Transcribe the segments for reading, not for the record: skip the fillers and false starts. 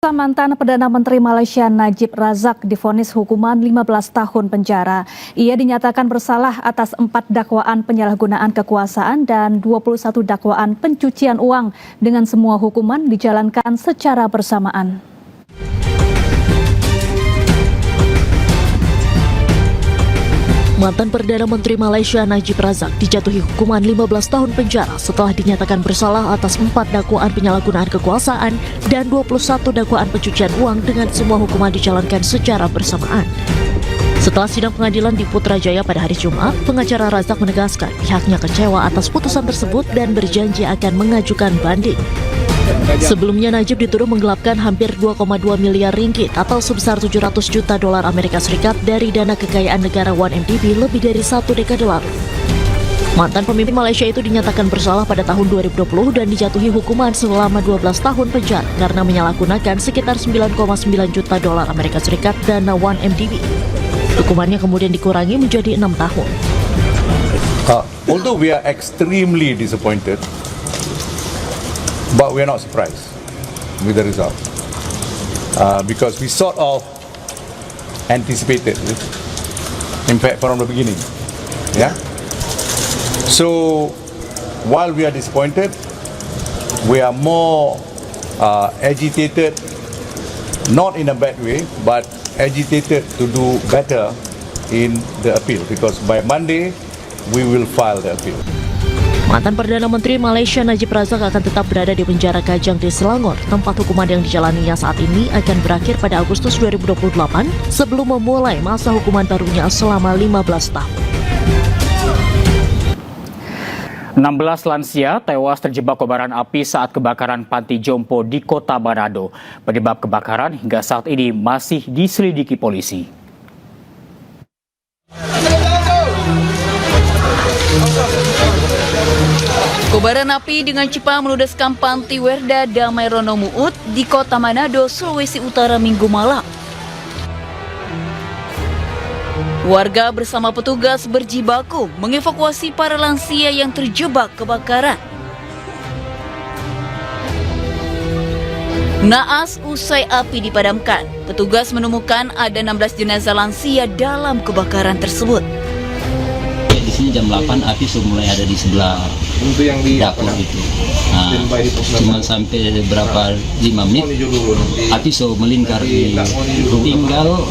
Pemirsa, mantan Perdana Menteri Malaysia Najib Razak divonis hukuman 15 tahun penjara. Ia dinyatakan bersalah atas 4 dakwaan penyalahgunaan kekuasaan dan 21 dakwaan pencucian uang dengan semua hukuman dijalankan secara bersamaan. Mantan Perdana Menteri Malaysia Najib Razak dijatuhi hukuman 15 tahun penjara setelah dinyatakan bersalah atas 4 dakwaan penyalahgunaan kekuasaan dan 21 dakwaan pencucian uang dengan semua hukuman dijalankan secara bersamaan. Setelah sidang pengadilan di Putrajaya pada hari Jumat, pengacara Razak menegaskan pihaknya kecewa atas putusan tersebut dan berjanji akan mengajukan banding. Sebelumnya Najib dituduh menggelapkan hampir 2,2 miliar ringgit atau sebesar 700 juta dolar Amerika Serikat dari dana kekayaan negara 1MDB lebih dari 1 dekade lalu. Mantan pemimpin Malaysia itu dinyatakan bersalah pada tahun 2020 dan dijatuhi hukuman selama 12 tahun penjara karena menyalahgunakan sekitar 9,9 juta dolar Amerika Serikat dana 1MDB. Hukumannya kemudian dikurangi menjadi 6 tahun. Although we are extremely disappointed, but we are not surprised with the result because we sort of anticipated it, in fact, from the beginning. Yeah. So while we are disappointed, we are more agitated, not in a bad way, but agitated to do better in the appeal because by Monday we will file the appeal. Mantan Perdana Menteri Malaysia Najib Razak akan tetap berada di penjara Kajang di Selangor. Tempat hukuman yang dijalaninya saat ini akan berakhir pada Agustus 2028 sebelum memulai masa hukuman barunya selama 15 tahun. 16 lansia tewas terjebak kobaran api saat kebakaran panti jompo di Kota Manado. Penyebab kebakaran hingga saat ini masih diselidiki polisi. Kobaran api dengan cepat meludeskan panti Werda Damai Rono Muut di Kota Manado, Sulawesi Utara Minggu malam. Warga bersama petugas berjibaku mengevakuasi para lansia yang terjebak kebakaran. Naas usai api dipadamkan, petugas menemukan ada 16 jenazah lansia dalam kebakaran tersebut. Di sini jam 8 api sudah mulai ada di sebelah dapur itu. Cuma sampai berapa 5 menit api sudah melingkar tinggal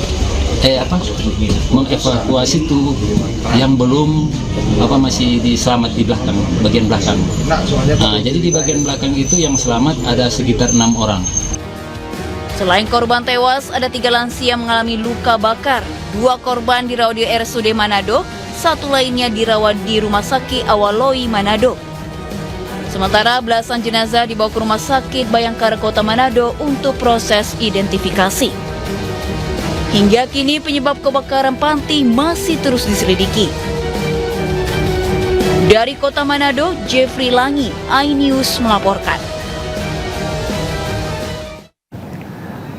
mengevakuasi itu yang belum masih diselamat di belakang, bagian belakang. Jadi di bagian belakang itu yang selamat ada sekitar 6 orang. Selain korban tewas, ada 3 lansia mengalami luka bakar. 2 korban dirawat di RSUD Manado, 1 lainnya dirawat di Rumah Sakit Awaloi Manado. Sementara belasan jenazah dibawa ke Rumah Sakit Bayangkara Kota Manado untuk proses identifikasi. Hingga kini penyebab kebakaran panti masih terus diselidiki. Dari Kota Manado, Jeffrey Langi, iNews melaporkan.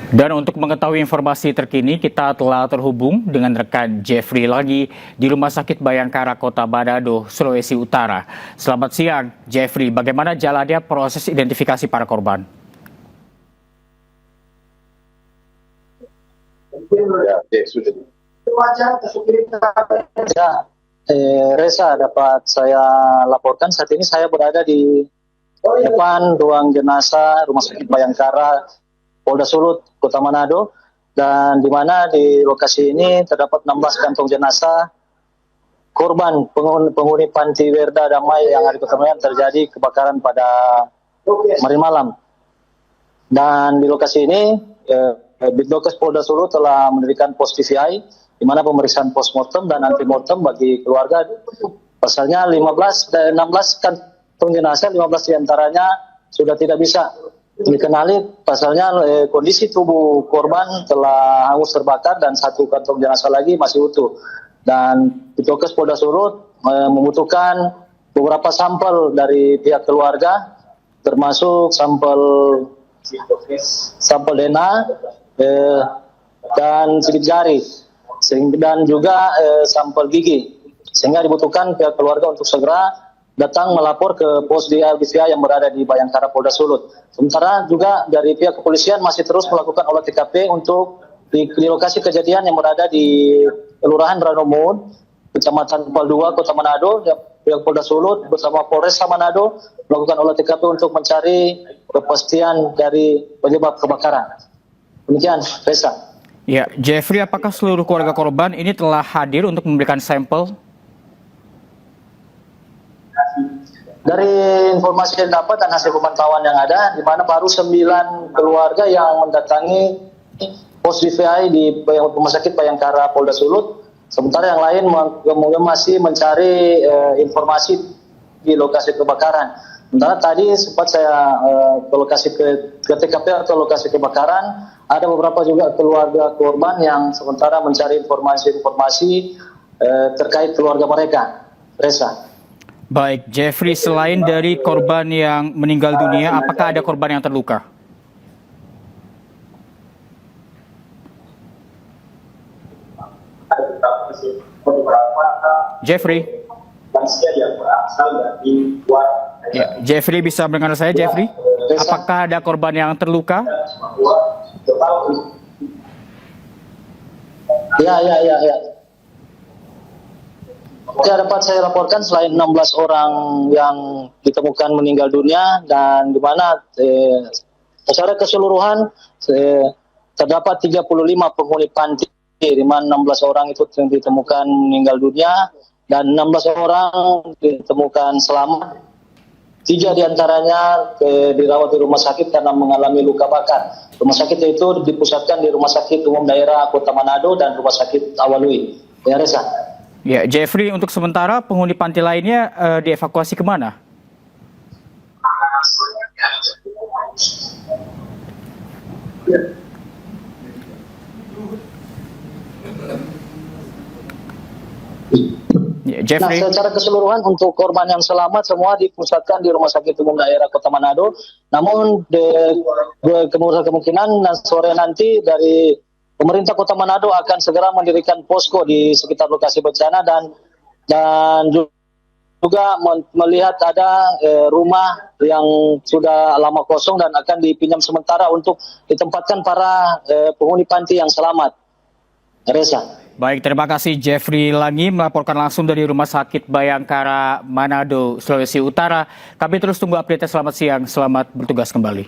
Dan untuk mengetahui informasi terkini, kita telah terhubung dengan rekan Jeffrey lagi di Rumah Sakit Bayangkara Kota Manado, Sulawesi Utara. Selamat siang, Jeffrey. Bagaimana jalannya proses identifikasi para korban? Reza, dapat saya laporkan saat ini saya berada di depan ruang jenazah Rumah Sakit Bayangkara Polda Sulut, Kota Manado, dan di mana di lokasi ini terdapat 16 kantong jenazah korban penghuni panti Werda Damai yang hari pertama terjadi kebakaran pada kemarin malam. Dan di lokasi ini, Bitdokes Polda Sulut telah mendirikan pos TVI, di mana pemeriksaan postmortem dan antemortem bagi keluarga. Pasalnya 16 kantong jenazah, 15 diantaranya sudah tidak bisa dikenali. Pasalnya kondisi tubuh korban telah hangus terbakar dan 1 kantong jenazah lagi masih utuh. Dan Bitdokes Polda Sulut membutuhkan beberapa sampel dari pihak keluarga, termasuk sampel DNA dan sidik jari, dan juga sampel gigi, sehingga dibutuhkan pihak keluarga untuk segera datang melapor ke pos DIY yang berada di Bayangkara Polda Sulut. Sementara juga dari pihak kepolisian masih terus melakukan olah TKP untuk di lokasi kejadian yang berada di Kelurahan Ranomud, Kecamatan Kupal 2, Kota Manado. Pihak Polda Sulut bersama Polres Manado melakukan olah TKP untuk mencari kepastian dari penyebab kebakaran. Demikian, Reza. Ya, Jeffrey, apakah seluruh keluarga korban ini telah hadir untuk memberikan sampel? Dari informasi yang dapat dan hasil pemantauan yang ada, di mana baru 9 keluarga yang mendatangi pos DVI di Rumah Sakit Bayangkara Polda Sulut. Sementara yang lain kemudian masih mencari informasi di lokasi kebakaran. Sementara tadi sempat saya ke lokasi ke TKP atau lokasi kebakaran, ada beberapa juga keluarga korban yang sementara mencari informasi-informasi terkait keluarga mereka. Reza. Baik, Jeffrey, selain dari korban yang meninggal dunia, apakah ada korban yang terluka? Jeffrey. Ya, Jeffrey bisa mendengar saya, Jeffrey? Apakah ada korban yang terluka? Ya. Ya, dapat saya laporkan selain 16 orang yang ditemukan meninggal dunia dan di mana secara keseluruhan terdapat 35 penghuni panti, di mana 16 orang itu ditemukan meninggal dunia dan 16 orang ditemukan selamat. 3 diantaranya dirawat di rumah sakit karena mengalami luka bakar. Rumah sakit itu dipusatkan di Rumah Sakit Umum Daerah Kota Manado dan Rumah Sakit Awalui. Ya, Reza. Ya, Jeffrey, untuk sementara penghuni panti lainnya dievakuasi kemana? Ya, Jeffrey. Nah, secara keseluruhan untuk korban yang selamat semua dipusatkan di Rumah Sakit Umum Daerah Kota Manado. Namun kemungkinan sore nanti dari pemerintah Kota Manado akan segera mendirikan posko di sekitar lokasi bencana dan juga melihat ada rumah yang sudah lama kosong dan akan dipinjam sementara untuk ditempatkan para penghuni panti yang selamat. Reza. Baik, terima kasih Jeffrey Langi melaporkan langsung dari Rumah Sakit Bayangkara Manado, Sulawesi Utara. Kami terus tunggu update. Selamat siang, selamat bertugas kembali.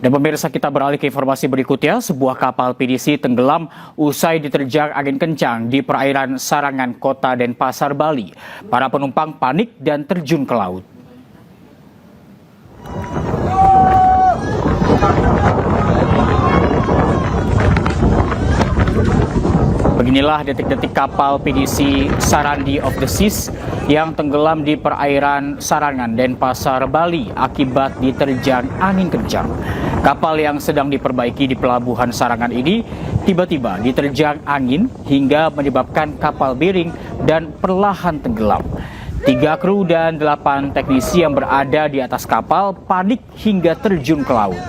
Dan pemirsa, kita beralih ke informasi berikutnya. Sebuah kapal PDC tenggelam usai diterjang angin kencang di perairan Sarangan, Kota Denpasar, Bali. Para penumpang panik dan terjun ke laut. Beginilah detik-detik kapal PDC Sarandi of the Seas yang tenggelam di perairan Sarangan, Denpasar, Bali akibat diterjang angin kencang. Kapal yang sedang diperbaiki di pelabuhan Sarangan ini tiba-tiba diterjang angin hingga menyebabkan kapal miring dan perlahan tenggelam. 3 kru dan 8 teknisi yang berada di atas kapal panik hingga terjun ke laut.